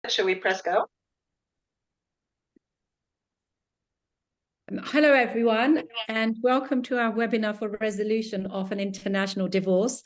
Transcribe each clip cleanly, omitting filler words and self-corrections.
Should we press go? Hello, everyone, and welcome to our webinar for resolution of an international divorce.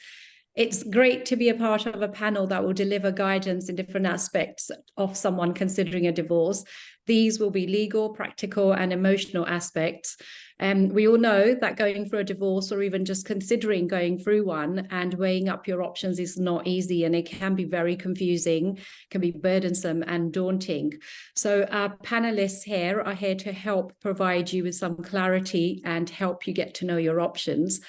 It's great to be a part of a panel that will deliver guidance in different aspects of someone considering a divorce. These will be legal, practical, and emotional aspects. We all know that going through a divorce or even just considering going through one and weighing up your options is not easy, and it can be very confusing, can be burdensome and daunting. So our panelists here are here to help provide you with some clarity and help you get to know your options.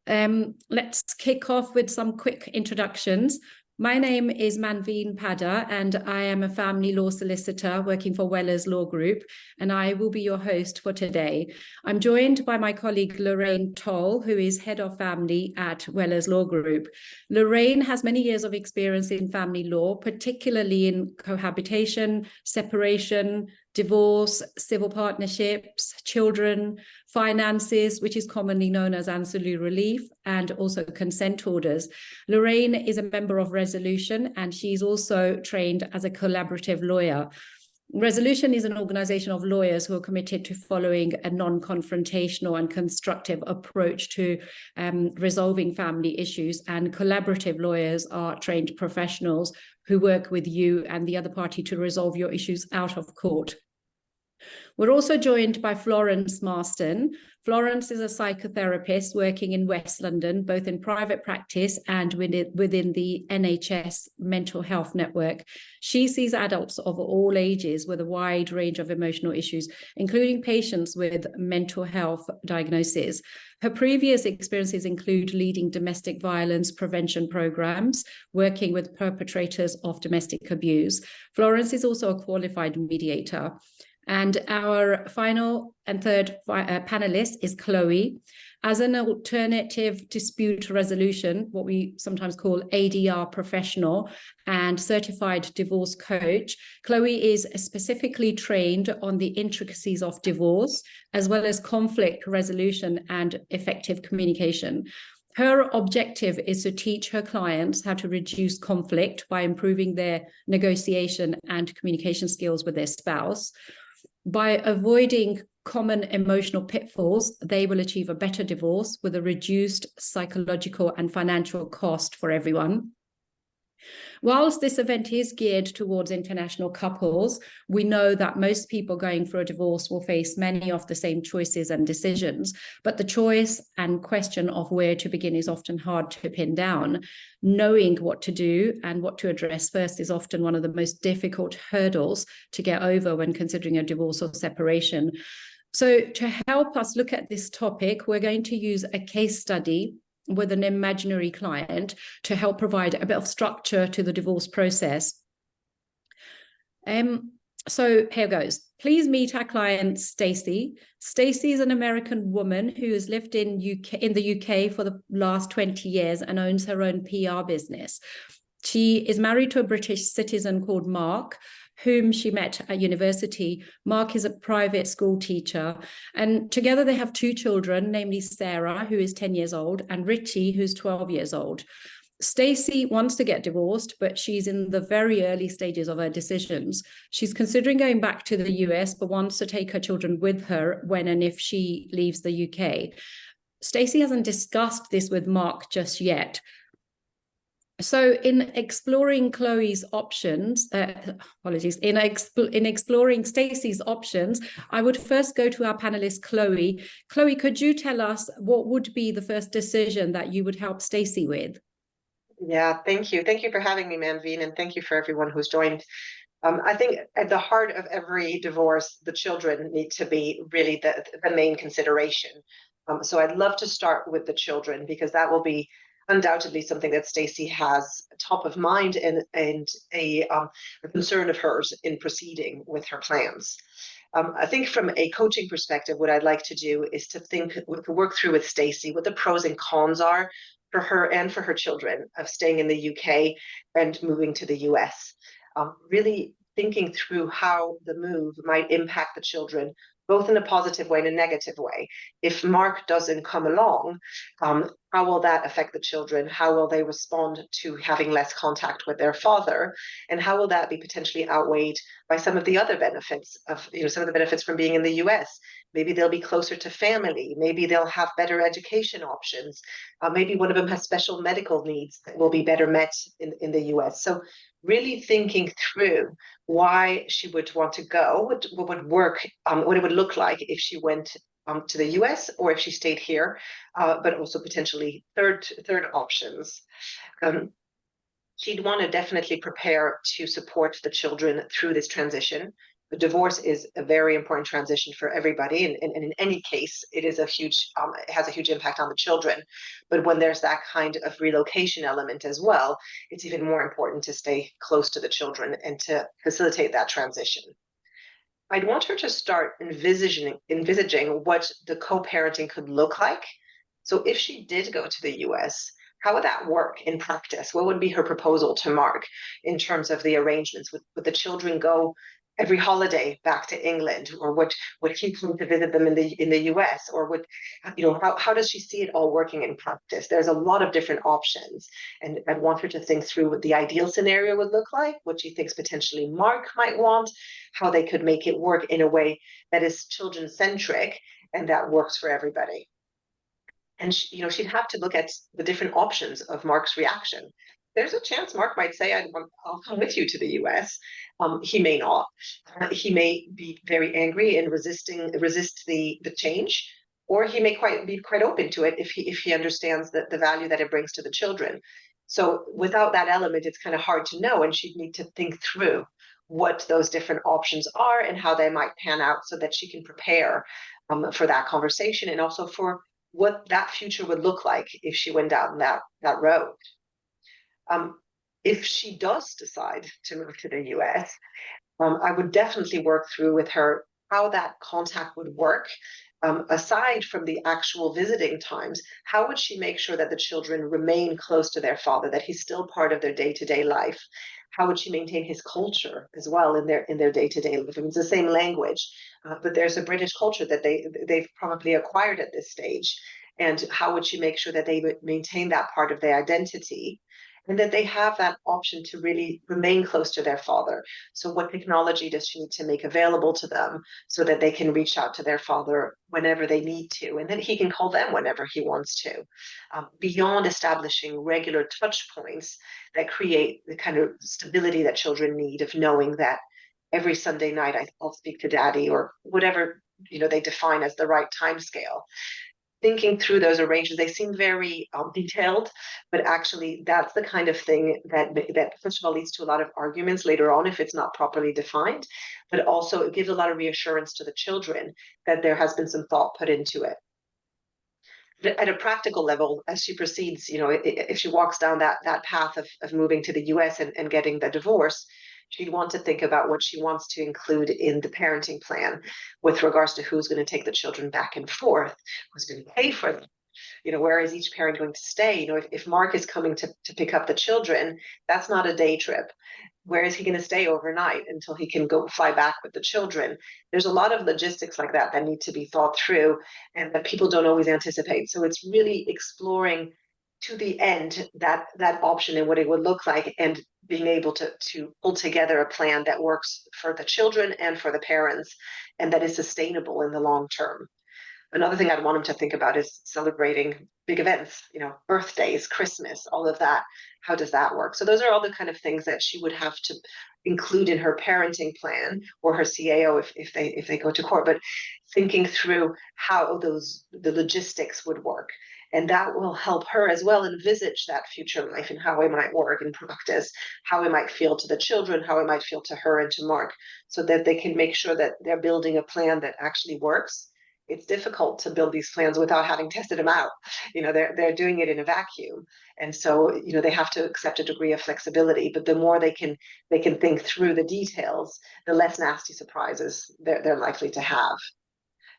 Let's kick off with some quick introductions. My name is Manveen Padda, and I am a family law solicitor working for Wellers Law Group, and I will be your host for today. I'm joined by my colleague Lorraine Toal, who is head of family at Wellers Law Group. Lorraine has many years of experience in family law, particularly in cohabitation, separation, divorce, civil partnerships, children, finances, which is commonly known as ancillary relief, and also consent orders. Lorraine is a member of Resolution, and she's also trained as a collaborative lawyer. Resolution is an organization of lawyers who are committed to following a non-confrontational and constructive approach to resolving family issues, and collaborative lawyers are trained professionals who work with you and the other party to resolve your issues out of court. We're also joined by Florence Marston. Florence is a psychotherapist working in West London, both in private practice and within the NHS mental health network. She sees adults of all ages with a wide range of emotional issues, including patients with mental health diagnoses. Her previous experiences include leading domestic violence prevention programs, working with perpetrators of domestic abuse. Florence is also a qualified mediator. And our final and third panelist is Chloe. As an alternative dispute resolution, what we sometimes call ADR professional and certified divorce coach, Chloe is specifically trained on the intricacies of divorce, as well as conflict resolution and effective communication. Her objective is to teach her clients how to reduce conflict by improving their negotiation and communication skills with their spouse. By avoiding common emotional pitfalls, they will achieve a better divorce with a reduced psychological and financial cost for everyone. Whilst this event is geared towards international couples, we know that most people going through a divorce will face many of the same choices and decisions, but the choice and question of where to begin is often hard to pin down. Knowing what to do and what to address first is often one of the most difficult hurdles to get over when considering a divorce or separation. So to help us look at this topic, we're going to use a case study with an imaginary client to help provide a bit of structure to the divorce process. So here goes. Please meet our client, Stacy. Stacy is an American woman who has lived in the UK for the last 20 years and owns her own PR business. She is married to a British citizen called Mark, whom she met at university. Mark is a private school teacher, and together they have two children, namely Sarah, who is 10 years old, and Richie, who's 12 years old. Stacy wants to get divorced, but she's in the very early stages of her decisions. She's considering going back to the US, but wants to take her children with her when and if she leaves the UK. Stacy hasn't discussed this with Mark just yet. So in exploring Chloe's options, in exploring Stacey's options, I would first go to our panelist, Chloe. Chloe, could you tell us what would be the first decision that you would help Stacy with? Yeah, thank you. Thank you for having me, Manveen, and thank you for everyone who's joined. I think at the heart of every divorce, the children need to be really the main consideration. So I'd love to start with the children, because that will be undoubtedly something that Stacy has top of mind and a concern of hers in proceeding with her plans. I think from a coaching perspective, what I'd like to do is to work through with Stacy what the pros and cons are for her and for her children of staying in the UK and moving to the US. Really thinking through how the move might impact the children, both in a positive way and a negative way. If Mark doesn't come along, how will that affect the children? How will they respond to having less contact with their father? And how will that be potentially outweighed by some of the other benefits of, some of the benefits from being in the US? Maybe they'll be closer to family. Maybe they'll have better education options. Maybe one of them has special medical needs that will be better met in the US. So really thinking through why she would want to go, what would work, what it would look like if she went to the US or if she stayed here, but also potentially third options. She'd want to definitely prepare to support the children through this transition. The divorce is a very important transition for everybody, and in any case, it is it has a huge impact on the children. But when there's that kind of relocation element as well, it's even more important to stay close to the children and to facilitate that transition. I'd want her to start envisaging what the co-parenting could look like. So if she did go to the US, how would that work in practice? What would be her proposal to Mark in terms of the arrangements? Would the children go every holiday back to England, or would he come to visit them in the US, or how does she see it all working in practice? There's a lot of different options, and I'd want her to think through what the ideal scenario would look like, what she thinks potentially Mark might want, how they could make it work in a way that is children centric and that works for everybody. And she'd have to look at the different options of Mark's reaction. There's a chance Mark might say, I'll come with you to the US. He may not. He may be very angry and resist the change, or he may be quite open to it if he understands the value that it brings to the children. So without that element, it's kind of hard to know, and she'd need to think through what those different options are and how they might pan out so that she can prepare for that conversation, and also for what that future would look like if she went down that road. If she does decide to move to the US, I would definitely work through with her how that contact would work. Aside from the actual visiting times, how would she make sure that the children remain close to their father, that he's still part of their day-to-day life? How would she maintain his culture as well in their day-to-day life? It's the same language, but there's a British culture that they've probably acquired at this stage. And how would she make sure that they would maintain that part of their identity, and that they have that option to really remain close to their father? So what technology does she need to make available to them so that they can reach out to their father whenever they need to, and then he can call them whenever he wants to, beyond establishing regular touch points that create the kind of stability that children need, of knowing that every Sunday night I'll speak to daddy, or whatever they define as the right time scale. Thinking through those arrangements, they seem very detailed, but actually that's the kind of thing that first of all leads to a lot of arguments later on if it's not properly defined, but also it gives a lot of reassurance to the children that there has been some thought put into it. At a practical level, as she proceeds, if she walks down that path of moving to the US and getting the divorce, she'd want to think about what she wants to include in the parenting plan with regards to who's going to take the children back and forth, who's going to pay for them. Where is each parent going to stay? If Mark is coming to pick up the children, that's not a day trip. Where is he going to stay overnight until he can go fly back with the children? There's a lot of logistics like that need to be thought through, and that people don't always anticipate. So it's really exploring to the end that option and what it would look like, and being able to pull together a plan that works for the children and for the parents, and that is sustainable in the long term. Another thing I'd want them to think about is celebrating big events, birthdays, Christmas, all of that. How does that work? So those are all the kind of things that she would have to include in her parenting plan, or her CAO if they go to court, but thinking through how the logistics would work. And that will help her as well envisage that future life and how it might work in practice, how it might feel to the children, how it might feel to her and to Mark, so that they can make sure that they're building a plan that actually works. It's difficult to build these plans without having tested them out. They're doing it in a vacuum, and so they have to accept a degree of flexibility. But the more they can think through the details, the less nasty surprises they're likely to have.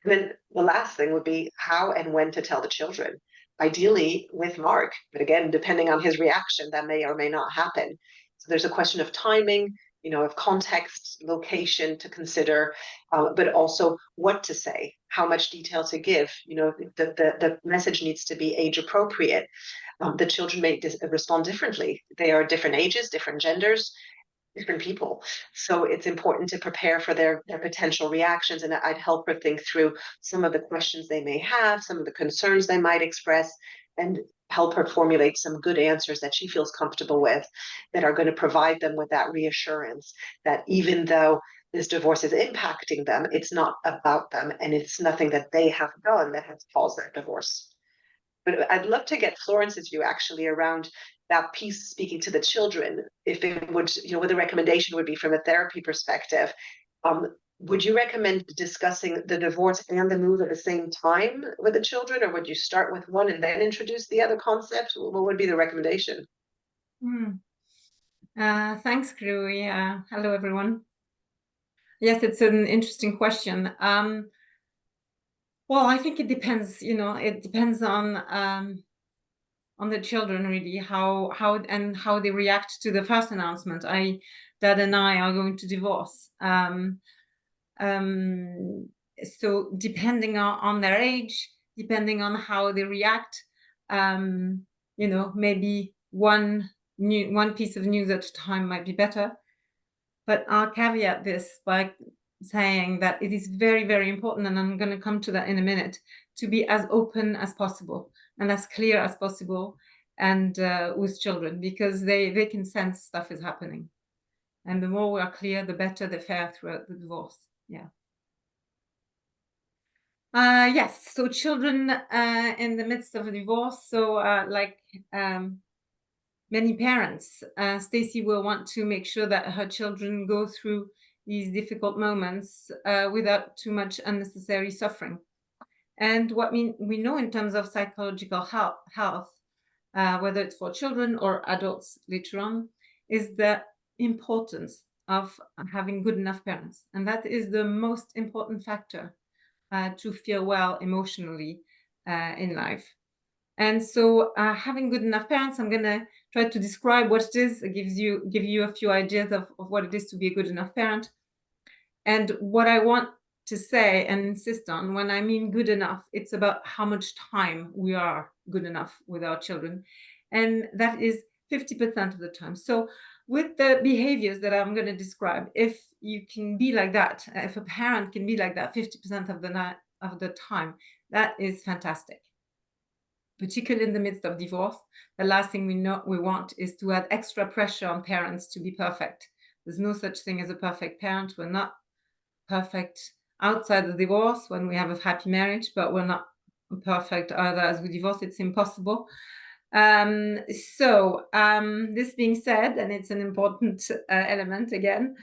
And then the last thing would be how and when to tell the children. Ideally with Mark, but again, depending on his reaction, that may or may not happen. So there's a question of timing. of context, location to consider, but also what to say, how much detail to give. The message needs to be age appropriate. The children may respond differently. They are different ages, different genders, different people. So it's important to prepare for their potential reactions. And I'd help her think through some of the questions they may have, some of the concerns they might express, and help her formulate some good answers that she feels comfortable with, that are going to provide them with that reassurance that even though this divorce is impacting them, it's not about them, and it's nothing that they have done that has caused their divorce. But I'd love to get Florence's view actually around that piece, speaking to the children. If it would, what the recommendation would be from a therapy perspective. Would you recommend discussing the divorce and the move at the same time with the children, or would you start with one and then introduce the other concept? What would be the recommendation? Thanks, Chloe. Hello, everyone. Yes, it's an interesting question. Well, I think it depends. It depends on the children, really, how they react to the first announcement. Dad and I are going to divorce. So depending on their age, depending on how they react, maybe one piece of news at a time might be better. But I'll caveat this by saying that it is very, very important, and I'm going to come to that in a minute, to be as open as possible and as clear as possible, and with children, because they can sense stuff is happening. And the more we are clear, the better they fare throughout the divorce. Yeah. Yes, so children in the midst of a divorce. So many parents, Stacy will want to make sure that her children go through these difficult moments without too much unnecessary suffering. And what we know in terms of psychological health, whether it's for children or adults later on, is the importance of having good enough parents. And that is the most important factor to feel well emotionally in life. And so having good enough parents, I'm going to try to describe what it is. It give you a few ideas of what it is to be a good enough parent. And what I want to say and insist on, when I mean good enough, it's about how much time we are good enough with our children. And that is 50% of the time. So with the behaviors that I'm going to describe, if you can be like that, if a parent can be like that 50% of the time, that is fantastic. Particularly in the midst of divorce, the last thing we want is to add extra pressure on parents to be perfect. There's no such thing as a perfect parent. We're not perfect outside the divorce when we have a happy marriage, but we're not perfect either as we divorce. It's impossible. This being said, and it's an important element again,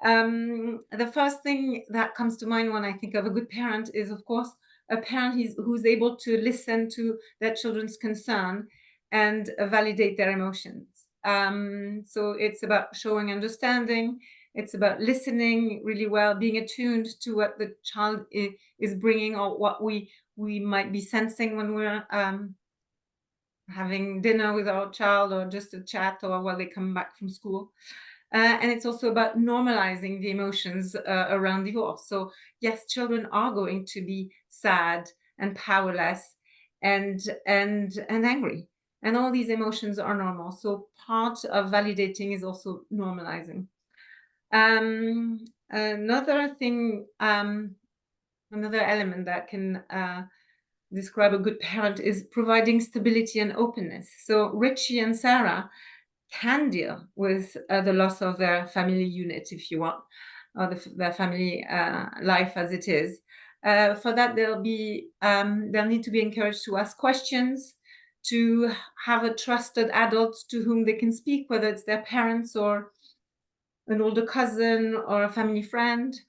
the first thing that comes to mind when I think of a good parent is, of course, a parent who's able to listen to their children's concern and validate their emotions. So it's about showing understanding. It's about listening really well, being attuned to what the child is bringing, or what we might be sensing when we're having dinner with our child, or just a chat, or while they come back from school. And it's also about normalizing the emotions around divorce. So yes, children are going to be sad and powerless and angry. And all these emotions are normal. So part of validating is also normalizing. Another thing, another element that can describe a good parent is providing stability and openness. So Richie and Sarah can deal with the loss of their family unit, if you want, or their family life as it is. For that, they'll need to be encouraged to ask questions, to have a trusted adult to whom they can speak, whether it's their parents or an older cousin or a family friend.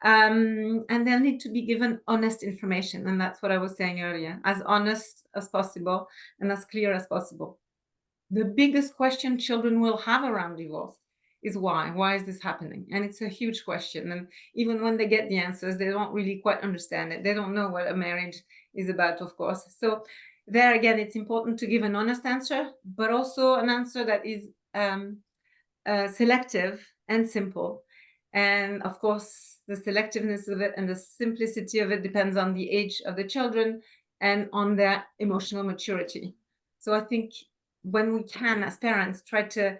And they'll need to be given honest information. And that's what I was saying earlier, as honest as possible and as clear as possible. The biggest question children will have around divorce is why? Why is this happening? And it's a huge question. And even when they get the answers, they don't really quite understand it. They don't know what a marriage is about, of course. So there again, it's important to give an honest answer, but also an answer that is selective and simple. And of course, the selectiveness of it and the simplicity of it depends on the age of the children and on their emotional maturity. So I think when we can, as parents, try to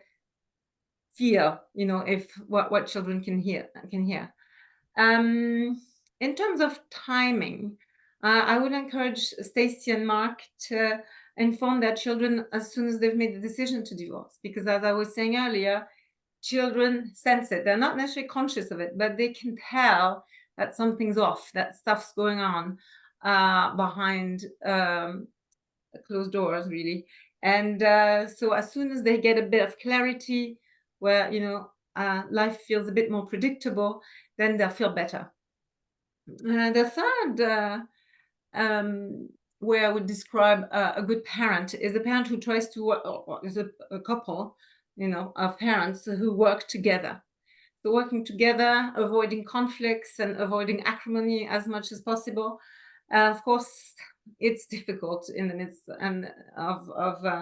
feel, if what children can hear. In terms of timing, I would encourage Stacy and Mark to inform their children as soon as they've made the decision to divorce, because as I was saying earlier, children sense it. They're not necessarily conscious of it, but they can tell that something's off, that stuff's going on behind closed doors, really. And so as soon as they get a bit of clarity where, life feels a bit more predictable, then they'll feel better. The third way I would describe a good parent is a parent who tries to work, or is a couple, of parents who work together. So working together, avoiding conflicts and avoiding acrimony as much as possible. Of course, it's difficult in the midst of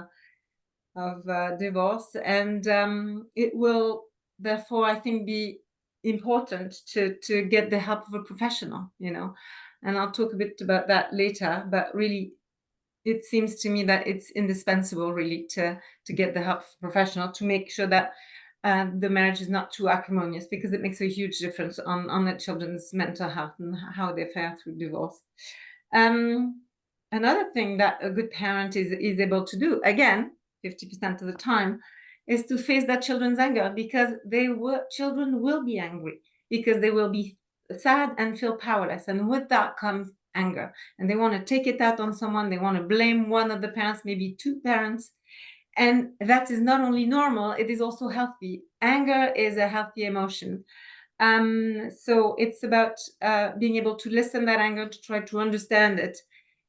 divorce, and it will therefore, I think, be important to get the help of a professional, and I'll talk a bit about that later. But really, it seems to me that it's indispensable, really, to get the help of a professional to make sure that the marriage is not too acrimonious, because it makes a huge difference on the children's mental health and how they fare through divorce. Another thing that a good parent is able to do, again, 50% of the time, is to face their children's anger, because children will be angry, because they will be sad and feel powerless. And with that comes anger. And they want to take it out on someone. They want to blame one of the parents, maybe two parents. And that is not only normal, it is also healthy. Anger is a healthy emotion. So it's about being able to listen that anger, to try to understand it.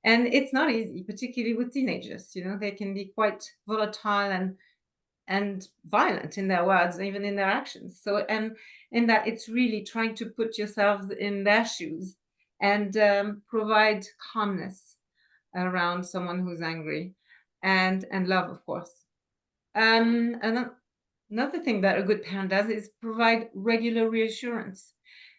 And it's not easy, particularly with teenagers. They can be quite volatile and violent in their words, even in their actions. So, and in that, it's really trying to put yourselves in their shoes and provide calmness around someone who's angry, and love, of course. And another thing that a good parent does is provide regular reassurance.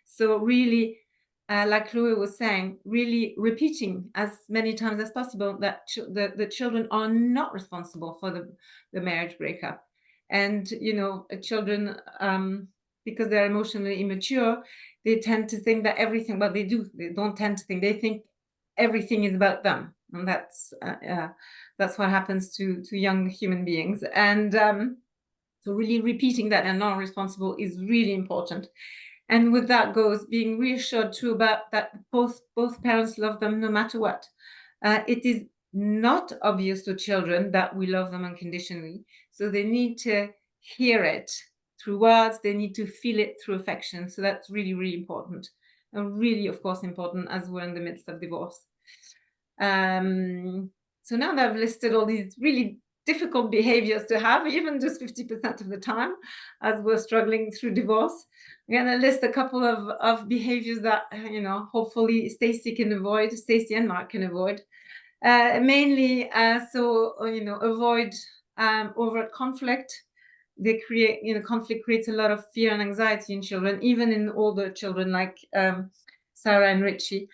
So really, like Chloe was saying, really repeating as many times as possible that the children are not responsible for the marriage breakup. And, children, because they're emotionally immature, they tend to think that everything, well, they don't tend to think, they think everything is about them. And that's what happens to young human beings. And so really repeating that they're not responsible is really important. And with that goes being reassured too about that both parents love them no matter what. It is not obvious to children that we love them unconditionally. So they need to hear it through words. They need to feel it through affection. So that's really, really important. And really, of course, important as we're in the midst of divorce. So now that I've listed all these really difficult behaviors to have, even just 50% of the time, as we're struggling through divorce, I'm going to list a couple of behaviors that, hopefully Stacy and Mark can avoid. Mainly, avoid overt conflict. They create, conflict creates a lot of fear and anxiety in children, even in older children like Sarah and Richie.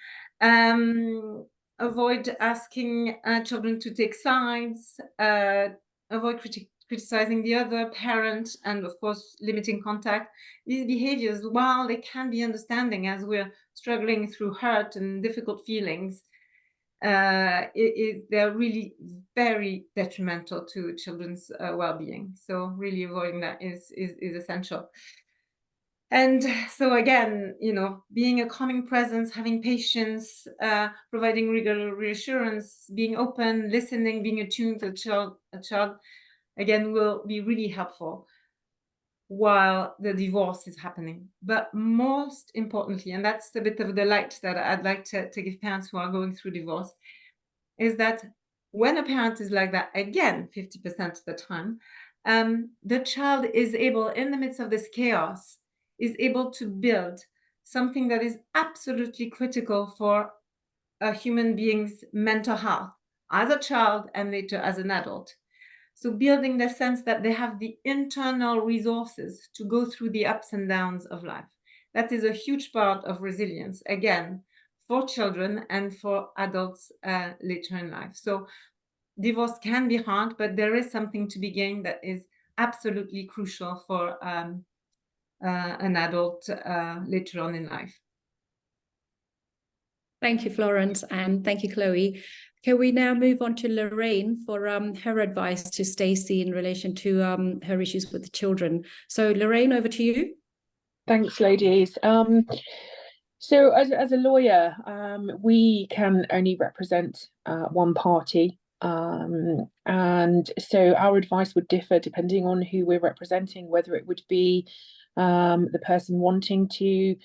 Avoid asking children to take sides, avoid criticizing the other parent, and of course, limiting contact. These behaviors, while they can be understanding as we're struggling through hurt and difficult feelings, they're really very detrimental to children's well-being. So really avoiding that is essential. And so again, being a calming presence, having patience, providing regular reassurance, being open, listening, being attuned to a child, again, will be really helpful while the divorce is happening. But most importantly, and that's a bit of the light that I'd like to give parents who are going through divorce, is that when a parent is like that, again, 50% of the time, the child is able, in the midst of this chaos, is able to build something that is absolutely critical for a human being's mental health as a child and later as an adult. So building the sense that they have the internal resources to go through the ups and downs of life. That is a huge part of resilience, again, for children and for adults later in life. So divorce can be hard, but there is something to be gained that is absolutely crucial for an adult later on in life. Thank you, Florence, and thank you, Chloe. Can we now move on to Lorraine for her advice to Stacey in relation to her issues with the children? So, Lorraine, over to you. Thanks, ladies. So as a lawyer, we can only represent one party. And so our advice would differ depending on who we're representing, whether it would be the person wanting to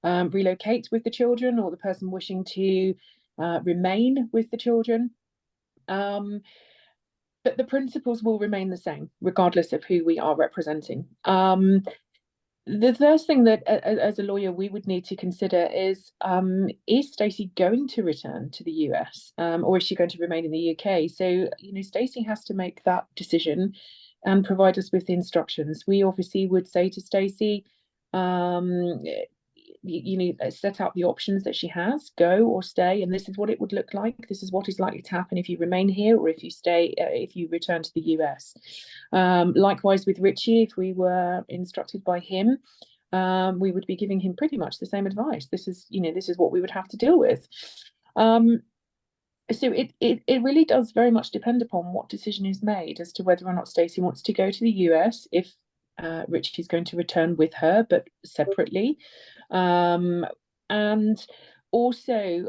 relocate with the children or the person wishing to remain with the children. But the principles will remain the same, regardless of who we are representing. The first thing that, as a lawyer, we would need to consider is Stacey going to return to the US, or is she going to remain in the UK? So, Stacey has to make that decision and provide us with the instructions. We obviously would say to Stacey, set out the options that she has, go or stay, and this is what it would look like. This is what is likely to happen if you remain here or if you stay, if you return to the US. Likewise with Richie, if we were instructed by him, we would be giving him pretty much the same advice. This is what we would have to deal with. So it really does very much depend upon what decision is made as to whether or not Stacey wants to go to the US, if Richie's going to return with her, but separately. And also,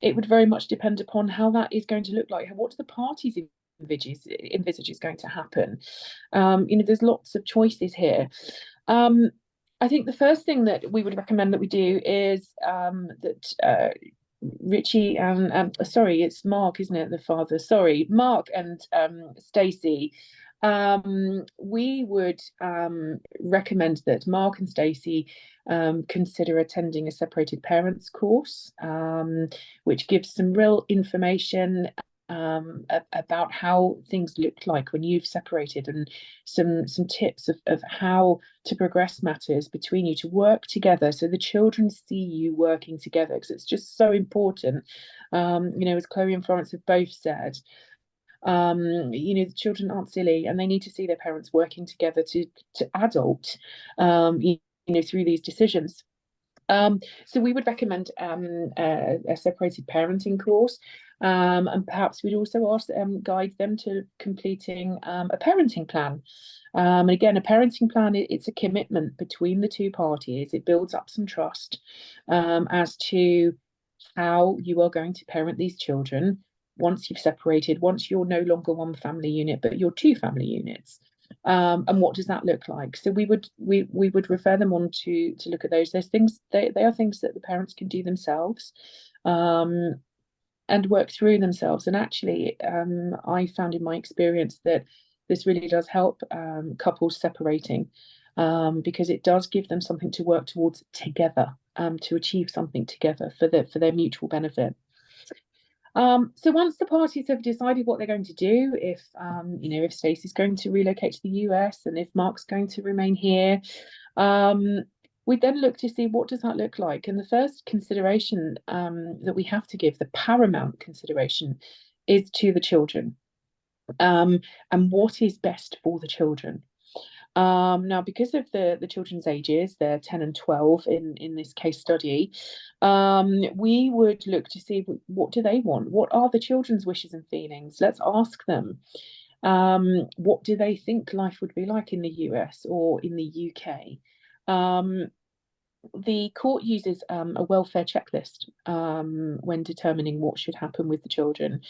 it would very much depend upon how that is going to look like. What do the parties envisage is going to happen? There's lots of choices here. I think the first thing that we would recommend that we do is that Richie and sorry, it's Mark, isn't it? The father. Sorry, Mark and Stacey. We would recommend that Mark and Stacey consider attending a separated parents course, which gives some real information about how things look like when you've separated, and some tips of how to progress matters between you, to work together so the children see you working together, because it's just so important. As Chloe and Florence have both said, the children aren't silly and they need to see their parents working together to adult through these decisions. So we would recommend a separated parenting course, and perhaps we'd also ask guide them to completing a parenting plan. And again, a parenting plan, it's a commitment between the two parties. It builds up some trust as to how you are going to parent these children once you've separated, once you're no longer one family unit, but you're two family units. And what does that look like? So we would refer them on to look at those. There's things, they are things that the parents can do themselves, and work through themselves. And actually, I found in my experience that this really does help couples separating, because it does give them something to work towards together, to achieve something together for their mutual benefit. So once the parties have decided what they're going to do, if Stacey's going to relocate to the US and if Mark's going to remain here, we then look to see what does that look like. And the first consideration that we have to give, the paramount consideration, is to the children, and what is best for the children. Now, because of the children's ages, they're 10 and 12 in this case study, we would look to see what do they want? What are the children's wishes and feelings? Let's ask them. What do they think life would be like in the US or in the UK? The court uses a welfare checklist when determining what should happen with the children.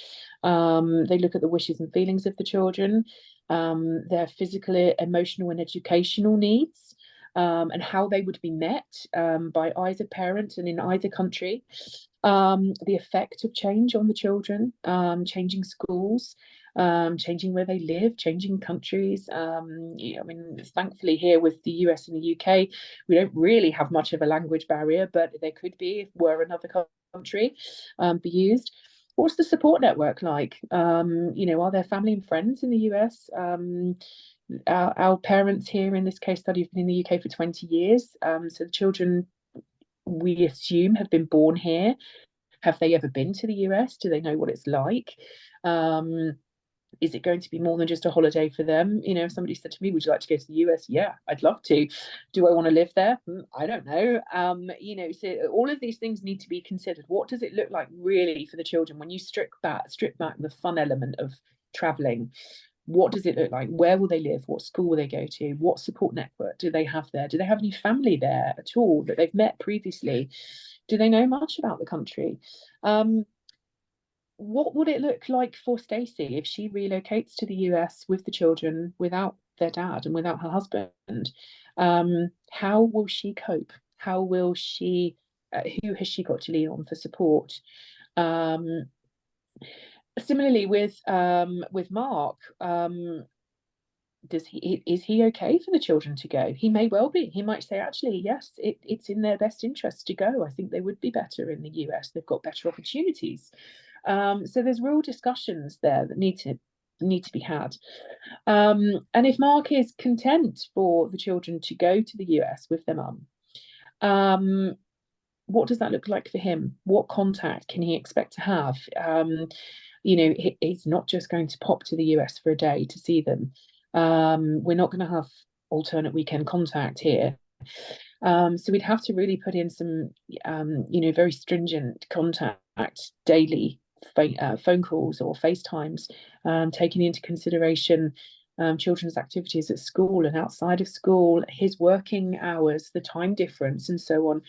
They look at the wishes and feelings of the children, their physical, emotional, and educational needs, and how they would be met by either parent and in either country. The effect of change on the children, changing schools, changing where they live, changing countries. Thankfully here with the US and the UK, we don't really have much of a language barrier, but there could be if were another country be used. What's the support network like? You know, are there family and friends in the US? Our parents here in this case study have been in the UK for 20 years. So the children, we assume, have been born here. Have they ever been to the US? Do they know what it's like? Is it going to be more than just a holiday for them? You know, if somebody said to me, would you like to go to the US? Yeah, I'd love to. Do I want to live there? I don't know. You know, so all of these things need to be considered. What does it look like really for the children when you strip back the fun element of traveling? What does it look like? Where will they live? What school will they go to? What support network do they have there? Do they have any family there at all that they've met previously? Do they know much about the country? What would it look like for Stacey if she relocates to the US with the children without their dad and without her husband? How will she cope? How will she, who has she got to lean on for support? Similarly with Mark, is he okay for the children to go? He may well be. He might say, actually, yes, it's in their best interest to go. I think they would be better in the US. They've got better opportunities. So there's real discussions there that need to be had. And if Mark is content for the children to go to the US with their mum, what does that look like for him? What contact can he expect to have? You know, he's not just going to pop to the US for a day to see them. We're not going to have alternate weekend contact here. So we'd have to really put in some, you know, very stringent contact daily phone calls or FaceTimes, taking into consideration children's activities at school and outside of school, his working hours, the time difference, and so on.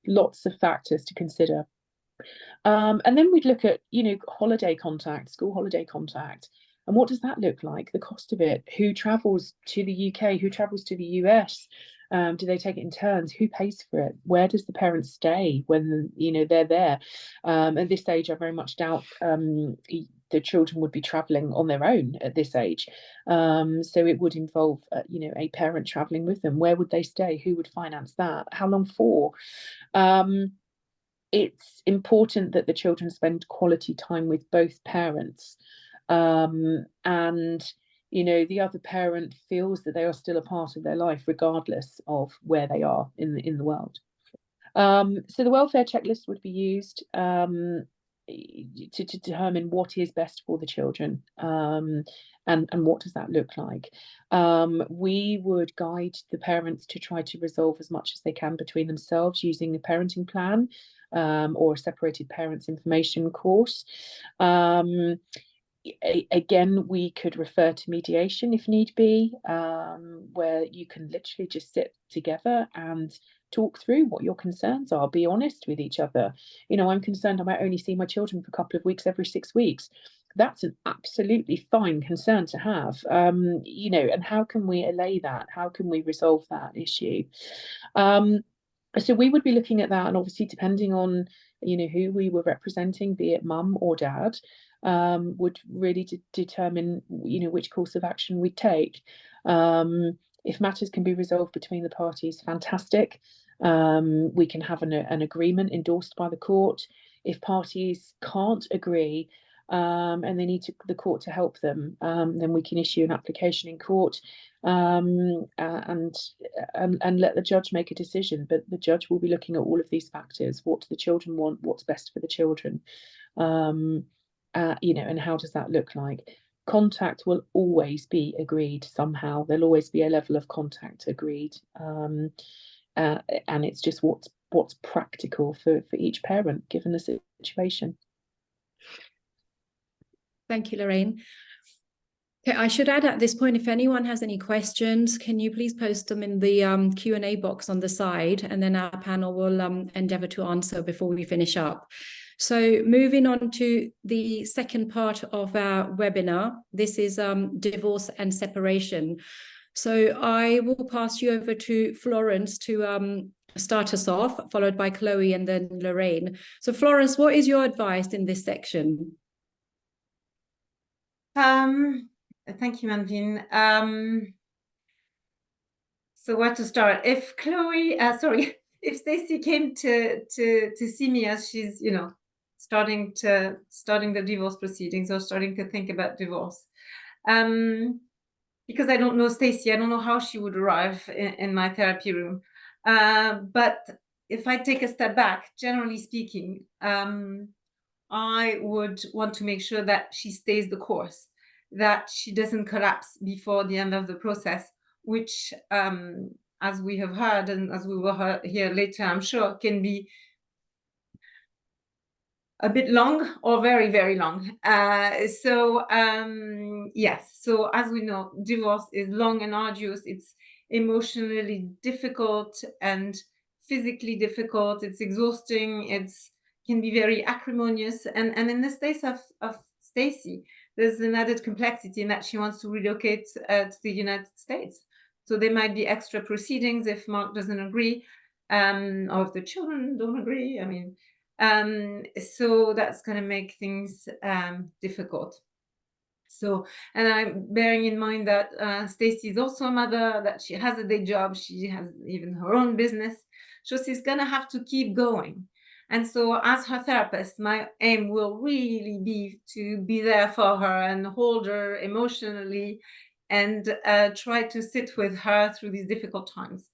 Lots of factors to consider. And then we'd look at, you know, holiday contact, school holiday contact. And what does that look like? The cost of it? Who travels to the UK? Who travels to the US? Do they take it in turns? Who pays for it? Where does the parents stay when, you know, they're there? At this age, I very much doubt the children would be traveling on their own at this age. So it would involve, you know, a parent traveling with them. Where would they stay? Who would finance that? How long for? It's important that the children spend quality time with both parents. And, you know, the other parent feels that they are still a part of their life, regardless of where they are in the world. So the welfare checklist would be used to determine what is best for the children, and what does that look like. We would guide the parents to try to resolve as much as they can between themselves using a parenting plan, or a separated parents information course. Again, we could refer to mediation if need be, where you can literally just sit together and talk through what your concerns are. Be honest with each other. You know, I'm concerned I might only see my children for a couple of weeks every 6 weeks. That's an absolutely fine concern to have. You know, and how can we allay that? How can we resolve that issue? So we would be looking at that, and obviously depending on, you know, who we were representing, be it mum or dad, would really determine, you know, which course of action we take. If matters can be resolved between the parties, fantastic. We can have an agreement endorsed by the court. If parties can't agree, and they need the court to help them, then we can issue an application in court, and let the judge make a decision. But the judge will be looking at all of these factors. What do the children want? What's best for the children? You know, and how does that look like? Contact will always be agreed somehow. There'll always be a level of contact agreed, and it's just what's practical for each parent given the situation. Thank you, Lorraine. Okay, I should add at this point, if anyone has any questions, can you please post them in the Q&A box on the side, and then our panel will endeavour to answer before we finish up. So moving on to the second part of our webinar, this is divorce and separation. So I will pass you over to Florence to start us off, followed by Chloe and then Lorraine. So Florence, what is your advice in this section? Thank you, Manveen. So where to start? If Chloe, if Stacey came to see me as she's, you know, starting the divorce proceedings or starting to think about divorce. Because I don't know Stacy, I don't know how she would arrive in my therapy room. But if I take a step back, generally speaking, I would want to make sure that she stays the course, that she doesn't collapse before the end of the process, which, as we have heard and as we will hear later, I'm sure, can be a bit long or very, very long. Yes, so as we know, divorce is long and arduous. It's emotionally difficult and physically difficult. It's exhausting. It's can be very acrimonious. And in the case of Stacy, there's an added complexity in that she wants to relocate to the United States. So there might be extra proceedings if Mark doesn't agree, or if the children don't agree. I mean, so that's going to make things difficult. So, and I'm bearing in mind that Stacy is also a mother, that she has a day job, she has even her own business. So she's going to have to keep going. And so as her therapist, my aim will really be to be there for her and hold her emotionally and try to sit with her through these difficult times.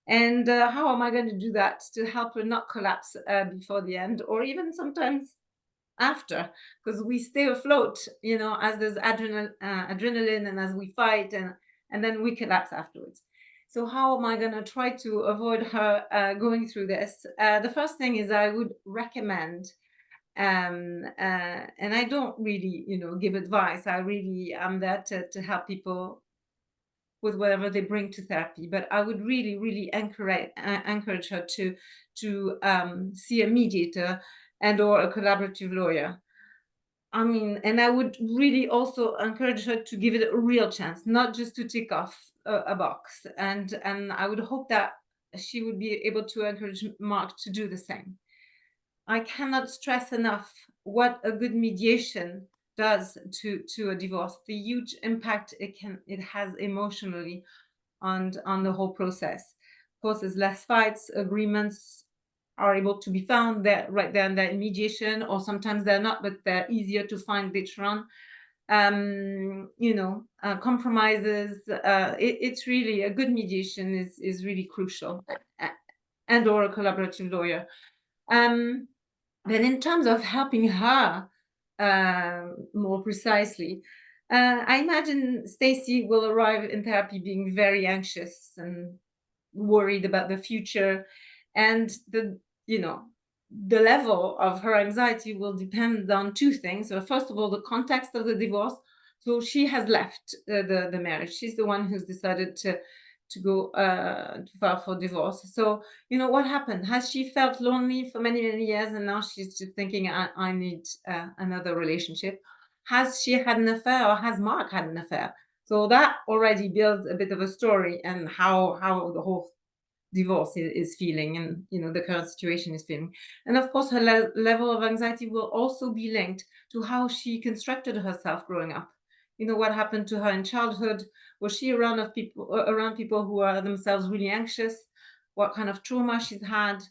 And how am I going to do that to help her not collapse before the end, or even sometimes after, because we stay afloat, you know, as there's adrenaline and as we fight, and then we collapse afterwards. So how am I going to try to avoid her going through this? The first thing is I would recommend, and I don't really, you know, give advice. I really am there to help people with whatever they bring to therapy, but I would really, really encourage her to see a mediator and or a collaborative lawyer. I mean, and I would really also encourage her to give it a real chance, not just to tick off a box. And I would hope that she would be able to encourage Mark to do the same. I cannot stress enough what a good mediation does to a divorce, the huge impact it has emotionally on the whole process. Of course, there's less fights, agreements are able to be found there right there and there in mediation, or sometimes they're not, but they're easier to find later on. Compromises. It's really a good mediation is really crucial, and or a collaborative lawyer. Then in terms of helping her more precisely, I imagine Stacy will arrive in therapy being very anxious and worried about the future, and the level of her anxiety will depend on two things. So first of all, the context of the divorce. So she has left the marriage. She's the one who's decided to go to file for divorce. So, you know, what happened? Has she felt lonely for many, many years and now she's just thinking, I need another relationship? Has she had an affair, or has Mark had an affair? So that already builds a bit of a story and how the whole divorce is feeling, and, you know, the current situation is feeling. And of course, her level of anxiety will also be linked to how she constructed herself growing up. You know, what happened to her in childhood? Was she around people who are themselves really anxious? What kind of trauma she's had,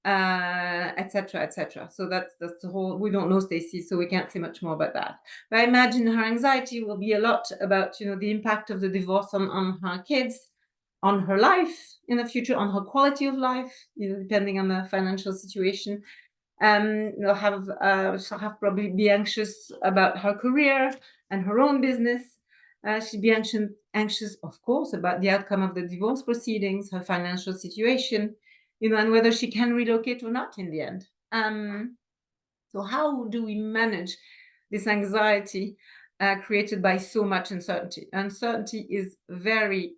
etc., etc. So that's the whole. We don't know Stacy, so we can't say much more about that. But I imagine her anxiety will be a lot about, you know, the impact of the divorce on her kids, on her life in the future, on her quality of life, you know, depending on the financial situation. She'll have probably be anxious about her career and her own business. She'd be anxious, of course, about the outcome of the divorce proceedings, her financial situation, you know, and whether she can relocate or not in the end. So how do we manage this anxiety created by so much uncertainty? Uncertainty is very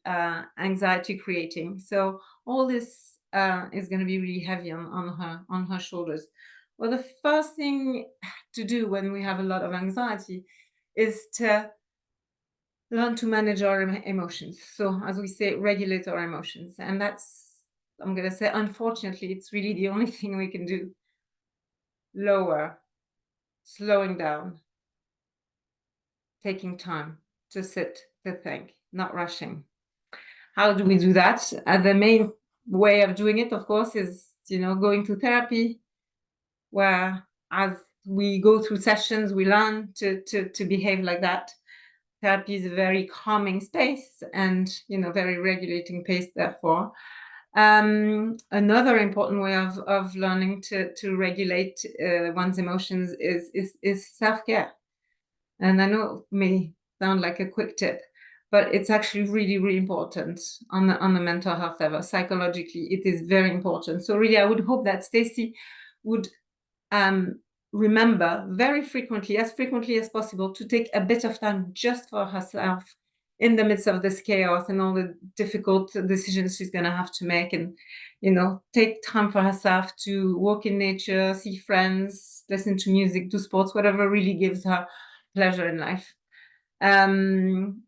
anxiety creating. So all this is going to be really heavy on her shoulders. Well, the first thing to do when we have a lot of anxiety is to learn to manage our emotions. So as we say, regulate our emotions. And that's, I'm going to say, unfortunately, it's really the only thing we can do. Lower, slowing down, taking time to sit, to think, not rushing. How do we do that? The main way of doing it, of course, is, you know, going to therapy, where, as we go through sessions, we learn to behave like that. Therapy is a very calming space and, very regulating pace, therefore. Another important way of learning to regulate one's emotions is self-care. And I know it may sound like a quick tip, but it's actually really, really important on the mental health level. Psychologically, it is very important. So really, I would hope that Stacy would remember very frequently, as frequently as possible, to take a bit of time just for herself in the midst of this chaos and all the difficult decisions she's going to have to make, and take time for herself to walk in nature, see friends, listen to music, do sports, whatever really gives her pleasure in life. And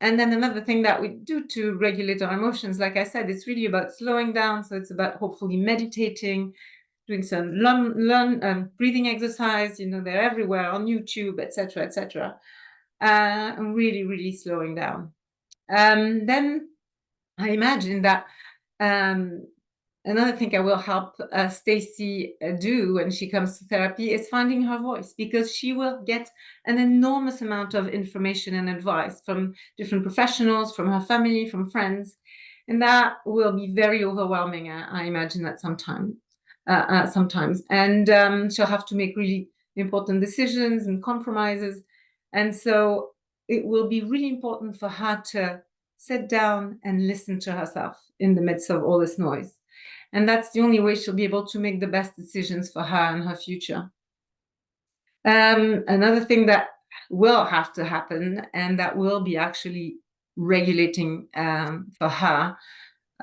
then another thing that we do to regulate our emotions, like I said, it's really about slowing down. So it's about hopefully meditating, doing some breathing exercise. They're everywhere on YouTube, etc., etc. And really, really slowing down. Then I imagine that another thing I will help Stacy do when she comes to therapy is finding her voice, because she will get an enormous amount of information and advice from different professionals, from her family, from friends, and that will be very overwhelming. I imagine that sometimes, and she'll have to make really important decisions and compromises, and so it will be really important for her to sit down and listen to herself in the midst of all this noise. And that's the only way she'll be able to make the best decisions for her and her future. Another thing that will have to happen, and that will be actually regulating for her,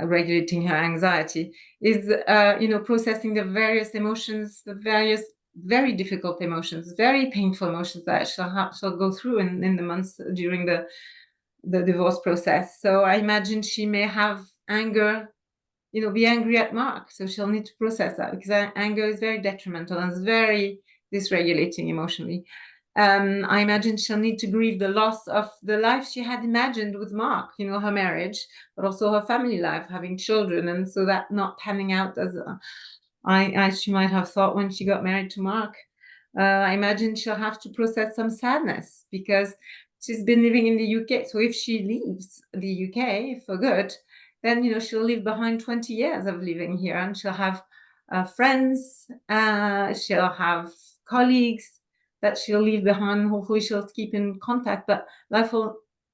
regulating her anxiety, is processing the various emotions, the various very difficult emotions, very painful emotions that she'll go through in the months during the divorce process. So I imagine she may have anger, be angry at Mark. So she'll need to process that, because anger is very detrimental and it's very dysregulating emotionally. I imagine she'll need to grieve the loss of the life she had imagined with Mark, her marriage, but also her family life, having children. And so that not panning out as she might have thought when she got married to Mark. I imagine she'll have to process some sadness, because she's been living in the UK. So if she leaves the UK for good, then she'll leave behind 20 years of living here, and she'll have friends, she'll have colleagues that she'll leave behind. Hopefully she'll keep in contact, but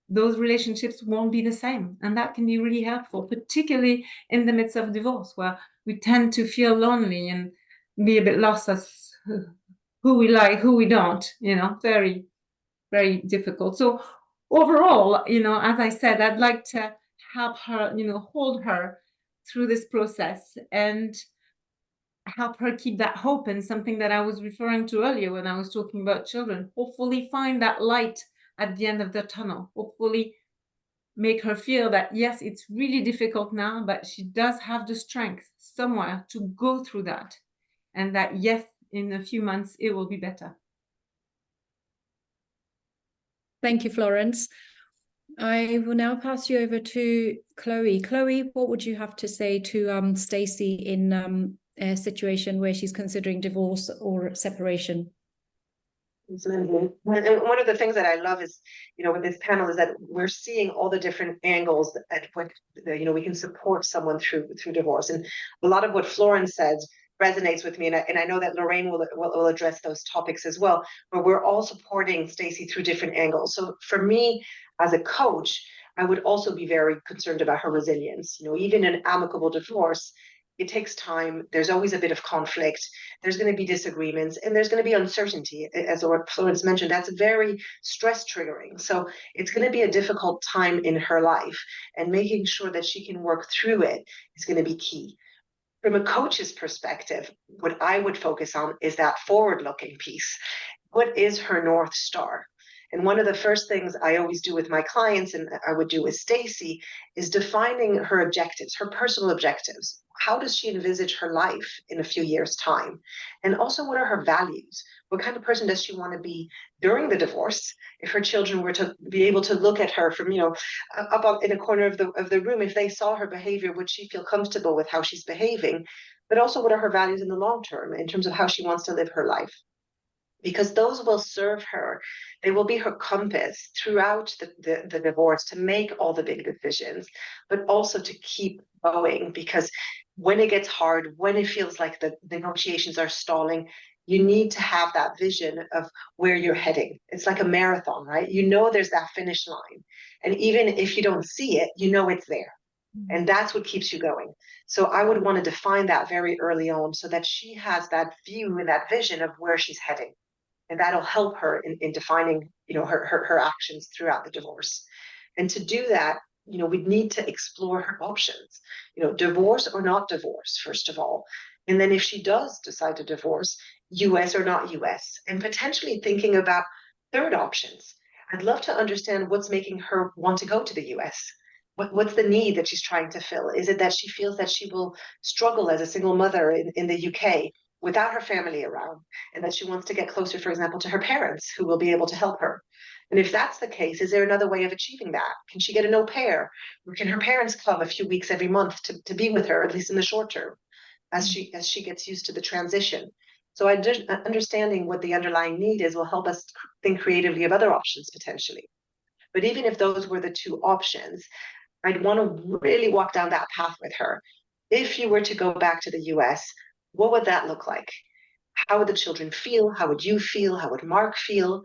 those relationships won't be the same, and that can be really helpful, particularly in the midst of divorce, where we tend to feel lonely and be a bit lost as who we like, who we don't. Very, very difficult. So overall, as I said, I'd like to help her, hold her through this process and help her keep that hope, and something that I was referring to earlier when I was talking about children. Hopefully find that light at the end of the tunnel. Hopefully make her feel that, yes, it's really difficult now, but she does have the strength somewhere to go through that. And that, yes, in a few months, it will be better. Thank you, Florence. I will now pass you over to Chloe. Chloe, what would you have to say to Stacy in a situation where she's considering divorce or separation? And one of the things that I love is, with this panel, is that we're seeing all the different angles at what, we can support someone through divorce. And a lot of what Florence says resonates with me, and I know that Lorraine will address those topics as well, but we're all supporting Stacy through different angles. So for me, as a coach, I would also be very concerned about her resilience. Even an amicable divorce, it takes time. There's always a bit of conflict. There's going to be disagreements, and there's going to be uncertainty. As Florence mentioned, that's very stress triggering. So it's going to be a difficult time in her life, and making sure that she can work through it is going to be key. From a coach's perspective, what I would focus on is that forward-looking piece. What is her North Star? And one of the first things I always do with my clients, and I would do with Stacy, is defining her objectives, her personal objectives. How does she envisage her life in a few years' time? And also, what are her values? What kind of person does she want to be during the divorce? If her children were to be able to look at her from, up in a corner of the room, if they saw her behavior, would she feel comfortable with how she's behaving? But also, what are her values in the long term in terms of how she wants to live her life? because those will serve her. They will be her compass throughout the divorce to make all the big decisions, but also to keep going. Because when it gets hard, when it feels like the negotiations are stalling, you need to have that vision of where you're heading. It's like a marathon, right? You know there's that finish line. And even if you don't see it, you know it's there. And that's what keeps you going. So I would want to define that very early on so that she has that view and that vision of where she's heading. And that'll help her in defining, her actions throughout the divorce. And to do that, we'd need to explore her options, divorce or not divorce, first of all. And then if she does decide to divorce, US or not US, and potentially thinking about third options. I'd love to understand what's making her want to go to the US. What's the need that she's trying to fill? Is it that she feels that she will struggle as a single mother in the UK without her family around, and that she wants to get closer, for example, to her parents who will be able to help her? And if that's the case, is there another way of achieving that? Can she get an au pair? Or can her parents come a few weeks every month to be with her, at least in the short term, as she gets used to the transition? So understanding what the underlying need is will help us think creatively of other options potentially. But even if those were the two options, I'd want to really walk down that path with her. If you were to go back to the US, what would that look like? How would the children feel? How would you feel? How would Mark feel?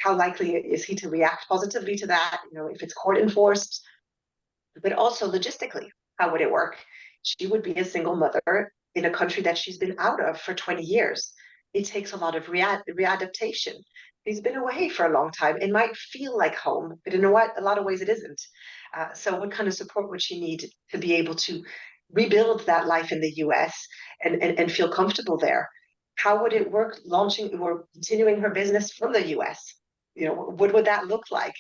How likely is he to react positively to that? If it's court enforced, but also logistically, how would it work? She would be a single mother in a country that she's been out of for 20 years. It takes a lot of readaptation. He's been away for a long time. It might feel like home, but in a lot of ways it isn't. So what kind of support would she need to be able to rebuild that life in the US and feel comfortable there? How would it work launching or continuing her business from the US? What would that look like?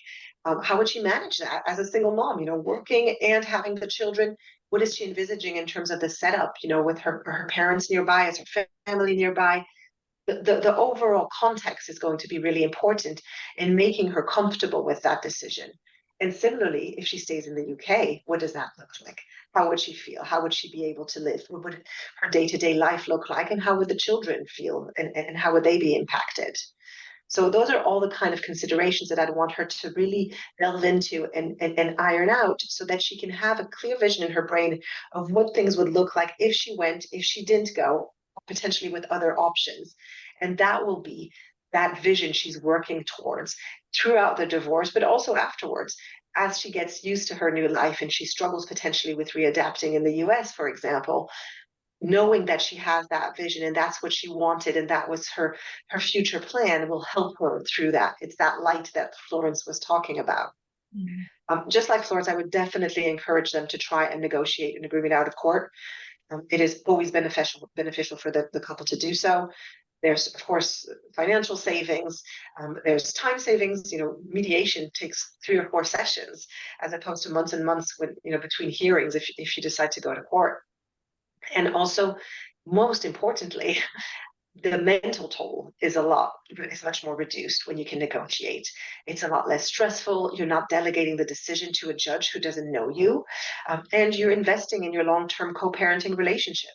How would she manage that as a single mom, working and having the children? What is she envisaging in terms of the setup, with her parents nearby, as her family nearby? The overall context is going to be really important in making her comfortable with that decision. And similarly, if she stays in the UK, what does that look like? How would she feel? How would she be able to live? What would her day-to-day life look like? And how would the children feel? And how would they be impacted? So those are all the kind of considerations that I'd want her to really delve into and iron out so that she can have a clear vision in her brain of what things would look like if she went, if she didn't go, potentially with other options. And that will be that vision she's working towards throughout the divorce, but also afterwards, as she gets used to her new life and she struggles potentially with readapting in the US, for example. Knowing that she has that vision and that's what she wanted and that was her future plan will help her through that. It's that light that Florence was talking about. Just like Florence, I would definitely encourage them to try and negotiate an agreement out of court. It is always beneficial for the couple to do so. There's, of course, financial savings. There's time savings. Mediation takes 3 or 4 sessions as opposed to months and months when, between hearings if you decide to go to court. And also, most importantly, the mental toll is much more reduced when you can negotiate. It's a lot less stressful. You're not delegating the decision to a judge who doesn't know you. And you're investing in your long-term co-parenting relationship.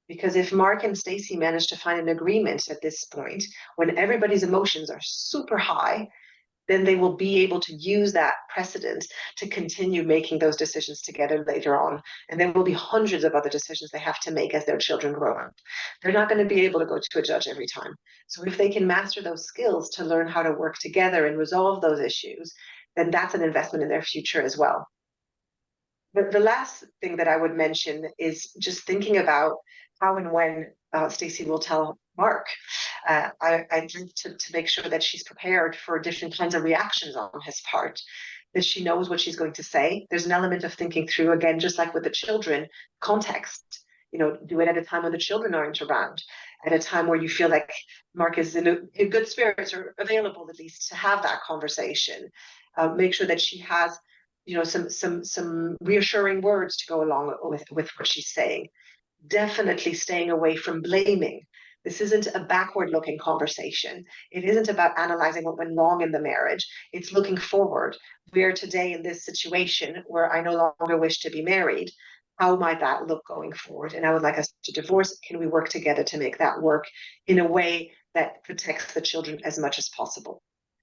Because if Mark and Stacy manage to find an agreement at this point, when everybody's emotions are super high, then they will be able to use that precedent to continue making those decisions together later on. And there will be hundreds of other decisions they have to make as their children grow up. They're not going to be able to go to a judge every time. So if they can master those skills to learn how to work together and resolve those issues, then that's an investment in their future as well. But the last thing that I would mention is just thinking about how and when Stacy will tell Mark. I'd like to make sure that she's prepared for different kinds of reactions on his part, that she knows what she's going to say. There's an element of thinking through, again, just like with the children, context. Do it at a time when the children aren't around, at a time where you feel like Mark is in good spirits or available at least to have that conversation. Make sure that she has some reassuring words to go along with what she's saying. Definitely staying away from blaming. This isn't a backward-looking conversation. It isn't about analyzing what went wrong in the marriage. It's looking forward. We're today in this situation where I no longer wish to be married. How might that look going forward? And I would like us to divorce. Can we work together to make that work in a way that protects the children as much as possible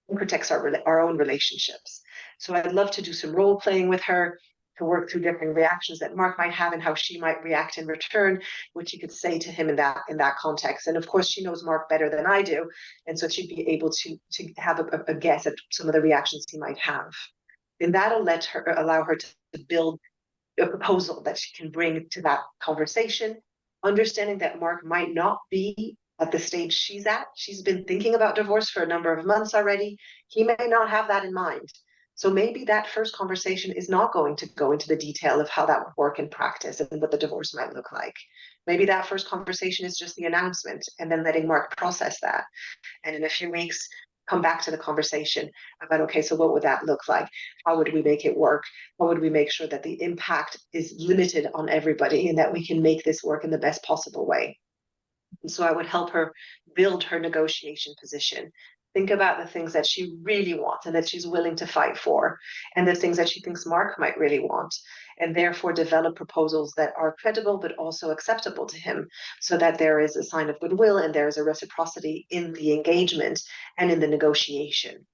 and protects our own relationships. So I'd love to do some role playing with her, to work through different reactions that Mark might have and how she might react in return, what she could say to him in that context. And of course, she knows Mark better than I do, and so she'd be able to have a guess at some of the reactions he might have. And that'll allow her to build a proposal that she can bring to that conversation, understanding that Mark might not be at the stage she's at. She's been thinking about divorce for a number of months already. He may not have that in mind. So maybe that first conversation is not going to go into the detail of how that would work in practice and what the divorce might look like. Maybe that first conversation is just the announcement and then letting Mark process that. And in a few weeks, come back to the conversation about, okay, so what would that look like? How would we make it work? How would we make sure that the impact is limited on everybody and that we can make this work in the best possible way? And so I would help her build her negotiation position. Think about the things that she really wants and that she's willing to fight for, and the things that she thinks Mark might really want, and therefore develop proposals that are credible but also acceptable to him, so that there is a sign of goodwill and there is a reciprocity in the engagement and in the negotiation.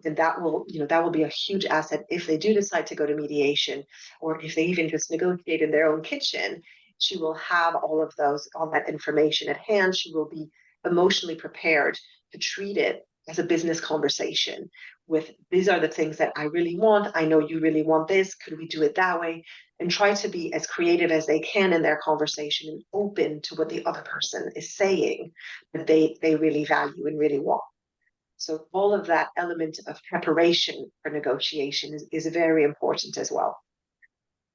And that will be a huge asset if they do decide to go to mediation, or if they even just negotiate in their own kitchen. She will have all that information at hand. She will be emotionally prepared to treat it as a business conversation with, these are the things that I really want. I know you really want this. Could we do it that way? And try to be as creative as they can in their conversation and open to what the other person is saying that they really value and really want. So all of that element of preparation for negotiation is very important as well.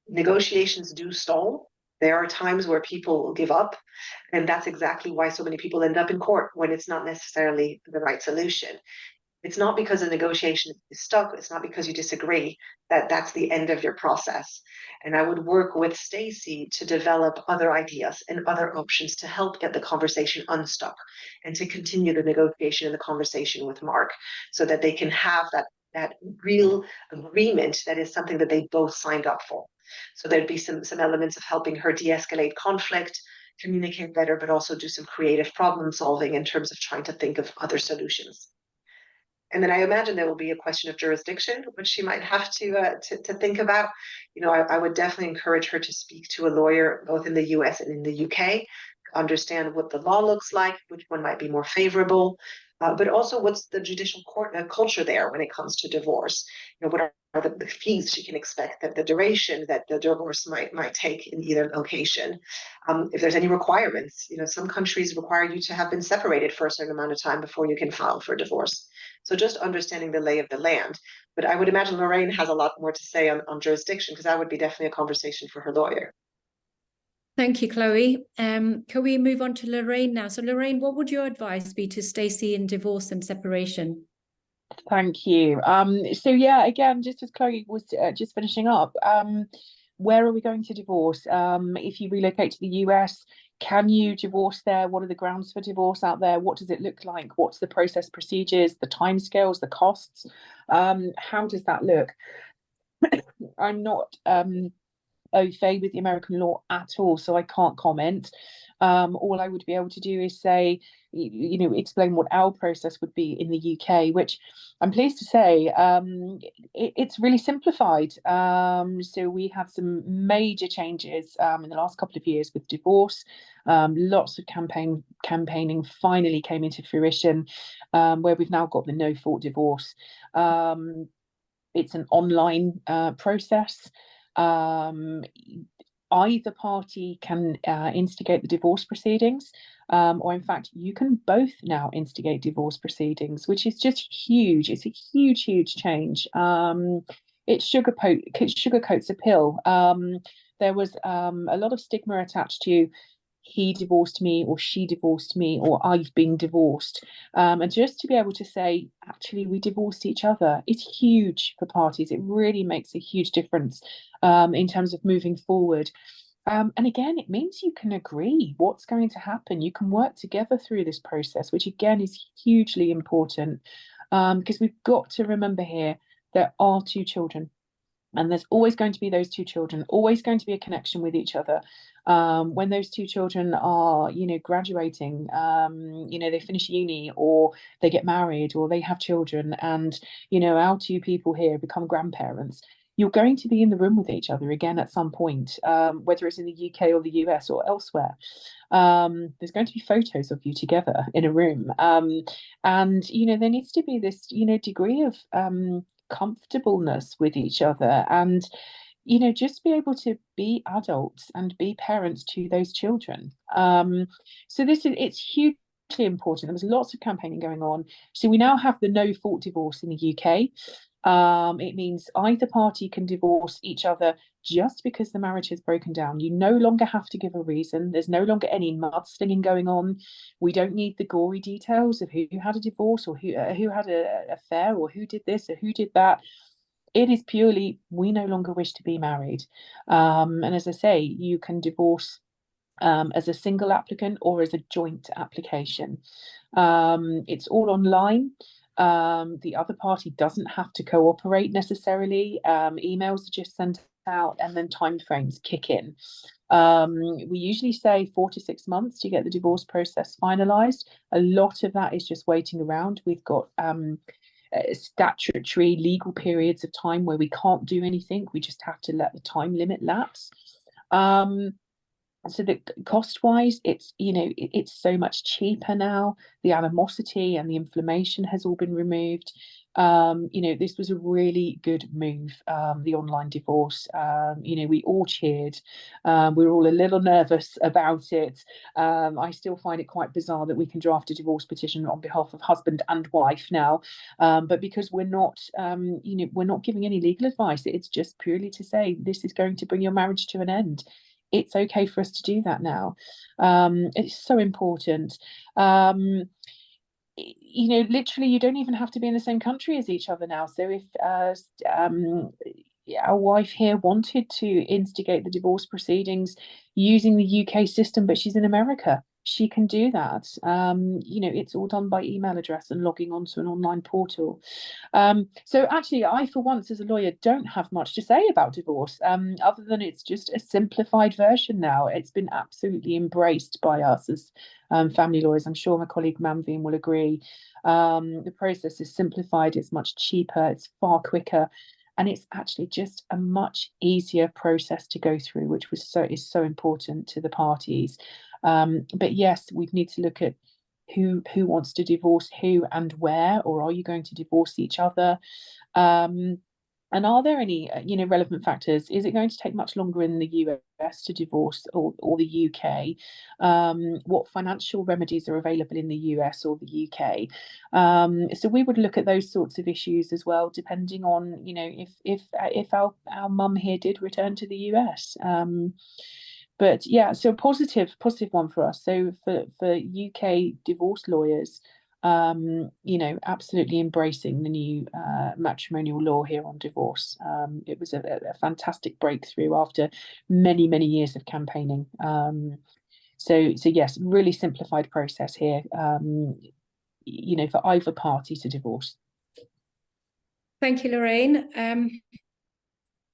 Negotiations do stall. There are times where people give up, and that's exactly why so many people end up in court when it's not necessarily the right solution. It's not because a negotiation is stuck. It's not because you disagree that that's the end of your process. And I would work with Stacy to develop other ideas and other options to help get the conversation unstuck and to continue the negotiation and the conversation with Mark, so that they can have that real agreement that is something that they both signed up for. So there'd be some elements of helping her de-escalate conflict, communicate better, but also do some creative problem solving in terms of trying to think of other solutions. And then I imagine there will be a question of jurisdiction, which she might have to think about. I would definitely encourage her to speak to a lawyer, both in the US and in the UK, understand what the law looks like, which one might be more favorable, but also what's the judicial court culture there when it comes to divorce. What are the fees she can expect, that the duration that the divorce might take in either location. If there's any requirements, some countries require you to have been separated for a certain amount of time before you can file for divorce. So just understanding the lay of the land. But I would imagine Lorraine has a lot more to say on jurisdiction, because that would be definitely a conversation for her lawyer. Thank you, Chloe. Can we move on to Lorraine now? So Lorraine, what would your advice be to Stacey in divorce and separation? Thank you. So yeah, again, just as Chloe was just finishing up, where are we going to divorce? If you relocate to the US, can you divorce there? What are the grounds for divorce out there? What does it look like? What's the process procedures, the timescales, the costs? How does that look? I'm not au fait with the American law at all, so I can't comment. All I would be able to do is say, explain what our process would be in the UK, which I'm pleased to say it's really simplified. So we have some major changes in the last couple of years with divorce. Lots of campaigning finally came into fruition, where we've now got the no-fault divorce. It's an online process. Either party can instigate the divorce proceedings, or in fact, you can both now instigate divorce proceedings, which is just huge. It's a huge, huge change. It sugarcoats a pill. There was a lot of stigma attached to he divorced me or she divorced me or I've been divorced. And just to be able to say, actually, we divorced each other, it's huge for parties. It really makes a huge difference in terms of moving forward. And again, it means you can agree what's going to happen. You can work together through this process, which again is hugely important, because we've got to remember here, there are two children. And there's always going to be those two children, always going to be a connection with each other. When those two children are, graduating, they finish uni, or they get married, or they have children, and, our two people here become grandparents, you're going to be in the room with each other again at some point, whether it's in the UK or the US or elsewhere. There's going to be photos of you together in a room. And, there needs to be this, degree of comfortableness with each other, and just be able to be adults and be parents to those children. So it's hugely important. There was lots of campaigning going on. So we now have the no fault divorce in the UK. It means either party can divorce each other just because the marriage has broken down. You no longer have to give a reason. There's no longer any mudslinging going on. We don't need the gory details of who had a divorce, or who had an affair, or who did this or who did that. It is purely, we no longer wish to be married. And as I say, you can divorce as a single applicant or as a joint application. It's all online. The other party doesn't have to cooperate necessarily. Emails are just sent out, and then timeframes kick in. We usually say 4 to 6 months to get the divorce process finalised. A lot of that is just waiting around. We've got statutory legal periods of time where we can't do anything. We just have to let the time limit lapse. So that cost-wise, it's so much cheaper now. The animosity and the inflammation has all been removed. This was a really good move, the online divorce. We all cheered. We were all a little nervous about it. I still find it quite bizarre that we can draft a divorce petition on behalf of husband and wife now, but because we're not giving any legal advice. It's just purely to say this is going to bring your marriage to an end. It's okay for us to do that now. It's so important. Literally, you don't even have to be in the same country as each other now. So if our wife here wanted to instigate the divorce proceedings using the UK system, but she's in America, she can do that. It's all done by email address and logging onto an online portal. So actually, I, for once, as a lawyer, don't have much to say about divorce, other than it's just a simplified version now. It's been absolutely embraced by us as family lawyers. I'm sure my colleague Manveen will agree. The process is simplified, it's much cheaper, it's far quicker, and it's actually just a much easier process to go through, which is so important to the parties. But yes, we need to look at who wants to divorce who and where, or are you going to divorce each other? And are there any relevant factors? Is it going to take much longer in the US to divorce, or the UK? What financial remedies are available in the US or the UK? So we would look at those sorts of issues as well, depending on if our mum here did return to the US. But yeah, so a positive one for us. So for UK divorce lawyers, absolutely embracing the new matrimonial law here on divorce. It was a fantastic breakthrough after many, many years of campaigning. So yes, really simplified process here, for either party to divorce. Thank you, Lorraine.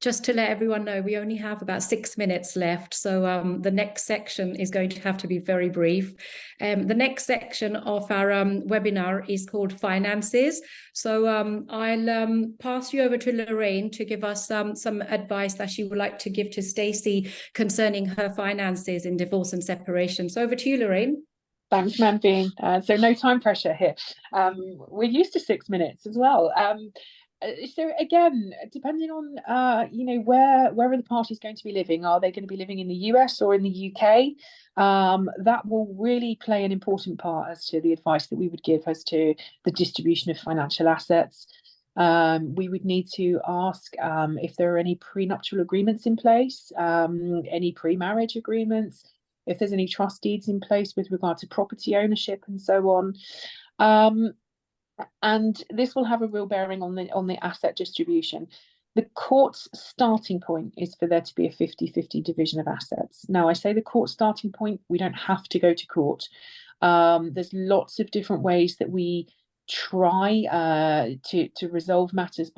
Just to let everyone know, we only have about 6 minutes left. So the next section is going to have to be very brief. The next section of our webinar is called Finances. So I'll pass you over to Lorraine to give us some advice that she would like to give to Stacey concerning her finances in divorce and separation. So over to you, Lorraine. Thanks, Manveen. So no time pressure here. We're used to 6 minutes as well. So again, depending on where are the parties going to be living? Are they going to be living in the US or in the UK? That will really play an important part as to the advice that we would give as to the distribution of financial assets. We would need to ask if there are any prenuptial agreements in place, any pre-marriage agreements, if there's any trust deeds in place with regard to property ownership and so on. And this will have a real bearing on the asset distribution. The court's starting point is for there to be a 50-50 division of assets. Now, I say the court starting point, we don't have to go to court. There's lots of different ways that we try to resolve matters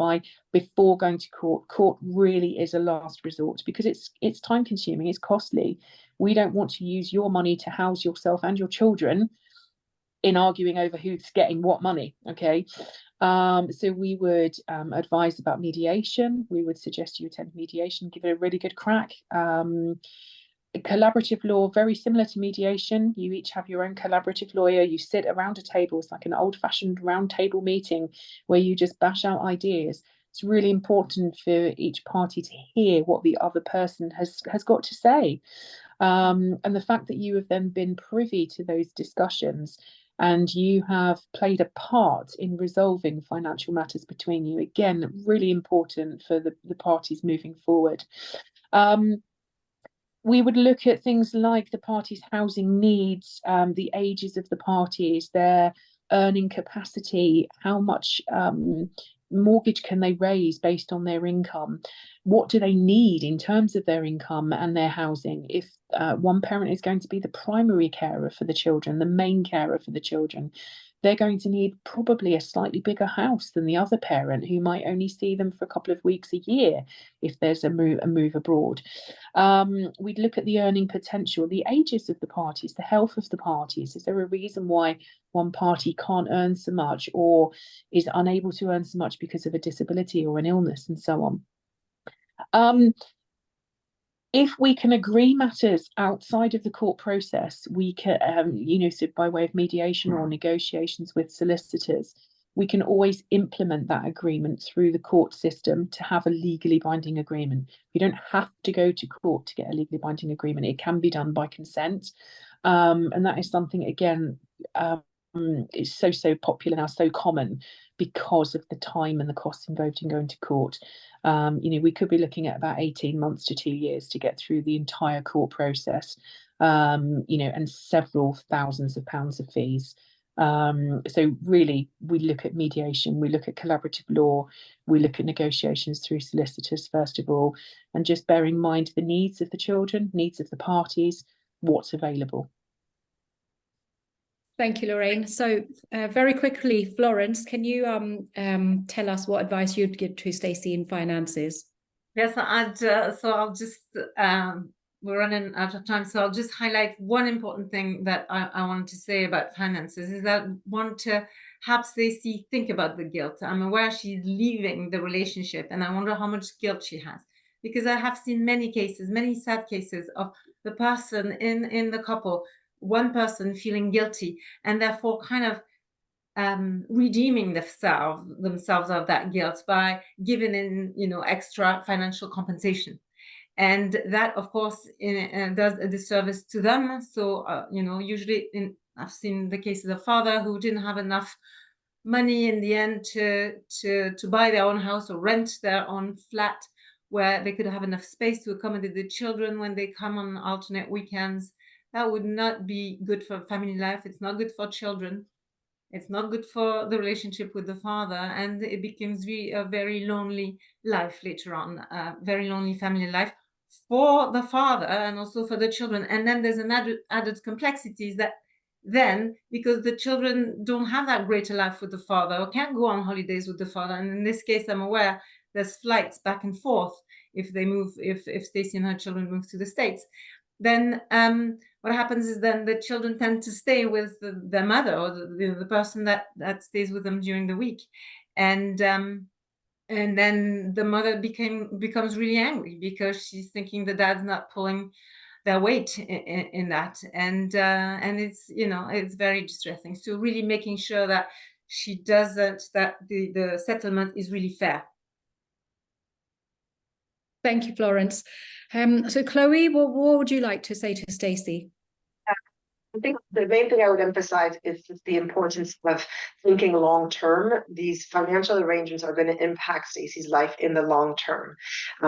before going to court. Court really is a last resort, because it's time consuming, it's costly. We don't want to use your money to house yourself and your children in arguing over who's getting what money. Okay. So we would advise about mediation. We would suggest you attend mediation, give it a really good crack. Collaborative law, very similar to mediation. You each have your own collaborative lawyer. You sit around a table. It's like an old-fashioned round table meeting where you just bash out ideas. It's really important for each party to hear what the other person has got to say. And the fact that you have then been privy to those discussions and you have played a part in resolving financial matters between you, again, really important for the parties moving forward. We would look at things like the parties' housing needs, the ages of the parties, their earning capacity, how much mortgage can they raise based on their income, what do they need in terms of their income and their housing. If one parent is going to be the primary carer for the children, the main carer for the children, they're going to need probably a slightly bigger house than the other parent, who might only see them for a couple of weeks a year if there's a move abroad. We'd look at the earning potential, the ages of the parties, the health of the parties. Is there a reason why one party can't earn so much or is unable to earn so much because of a disability or an illness, and so on? If we can agree matters outside of the court process, we can, so by way of mediation or negotiations with solicitors, we can always implement that agreement through the court system to have a legally binding agreement. You don't have to go to court to get a legally binding agreement. It can be done by consent. And that is something, again, it's so popular now, so common, because of the time and the costs involved in going to court. We could be looking at about 18 months to 2 years to get through the entire court process, and several thousands of pounds of fees. So really, we look at mediation, we look at collaborative law, we look at negotiations through solicitors, first of all, and just bearing in mind the needs of the children, needs of the parties, what's available. Thank you, Lorraine. So very quickly, Florence, can you tell us what advice you'd give to Stacey in finances? Yes, I'll just, we're running out of time, so I'll just highlight one important thing that I wanted to say about finances, is that I want to have Stacey think about the guilt. I'm aware she's leaving the relationship, and I wonder how much guilt she has, because I have seen many cases, many sad cases of the person in the couple, one person feeling guilty and therefore kind of redeeming themselves of that guilt by giving in, extra financial compensation. And that, of course, does a disservice to them. So, usually I've seen the cases of father who didn't have enough money in the end to buy their own house or rent their own flat where they could have enough space to accommodate the children when they come on alternate weekends. That would not be good for family life. It's not good for children. It's not good for the relationship with the father, and it becomes a very lonely life later on, a very lonely family life for the father and also for the children. And then there's an added complexities that then, because the children don't have that greater life with the father or can't go on holidays with the father, and in this case, I'm aware there's flights back and forth if they move, if Stacey and her children move to the States, then what happens is then the children tend to stay with their mother or the person that stays with them during the week, and then the mother becomes really angry because she's thinking the dad's not pulling their weight in that, and it's it's very distressing. So really making sure that she doesn't, that the settlement is really fair. Thank you, Florence. So Chloe, what would you like to say to Stacey? I think the main thing I would emphasize is just the importance of thinking long term. These financial arrangements are going to impact Stacey's life in the long term.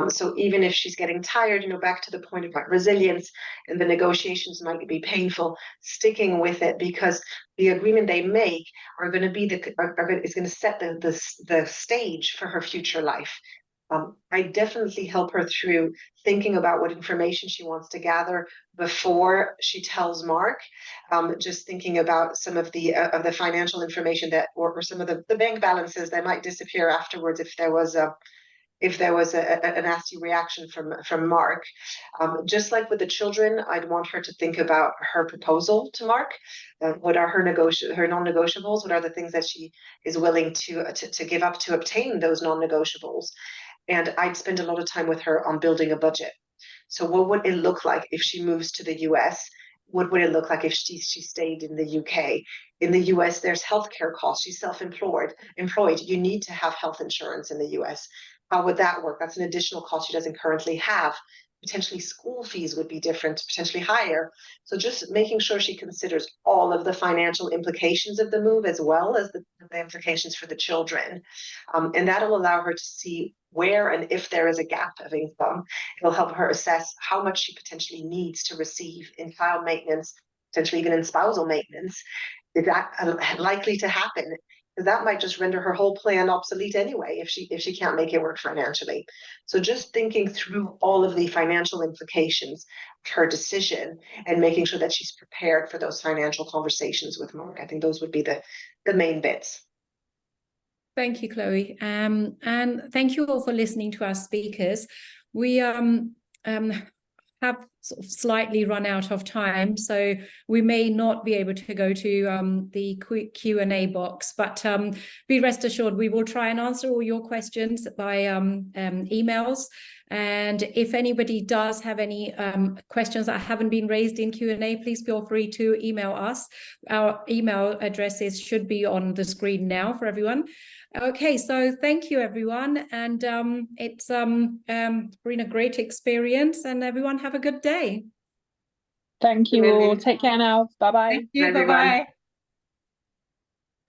So even if she's getting tired, back to the point about resilience, and the negotiations might be painful, sticking with it, because the agreement they make are going to be is going to set the stage for her future life. I definitely help her through thinking about what information she wants to gather before she tells Mark. Just thinking about some of the financial information that, or some of the bank balances that might disappear afterwards if there was a nasty reaction from Mark. Just like with the children, I'd want her to think about her proposal to Mark. What are her non-negotiables? What are the things that she is willing to give up to obtain those non-negotiables? And I'd spend a lot of time with her on building a budget. So what would it look like if she moves to the US? What would it look like if she stayed in the UK? In the US, there's healthcare costs. She's self-employed. You need to have health insurance in the US. How would that work? That's an additional cost she doesn't currently have. Potentially school fees would be different, potentially higher. So just making sure she considers all of the financial implications of the move as well as the implications for the children. And that'll allow her to see where and if there is a gap of income. It'll help her assess how much she potentially needs to receive in child maintenance, potentially even in spousal maintenance. Is that likely to happen? Because that might just render her whole plan obsolete anyway if she can't make it work financially. So just thinking through all of the financial implications of her decision and making sure that she's prepared for those financial conversations with Mark. I think those would be the main bits. Thank you, Chloe. And thank you all for listening to our speakers. We have sort of slightly run out of time, so we may not be able to go to the Q&A box, but be rest assured we will try and answer all your questions by emails. And if anybody does have any questions that haven't been raised in Q&A, please feel free to email us. Our email addresses should be on the screen now for everyone. Okay, so thank you, everyone. And it's been a great experience, and everyone have a good day. Thank you all. Take care now. Bye-bye. Thank you. Bye-bye.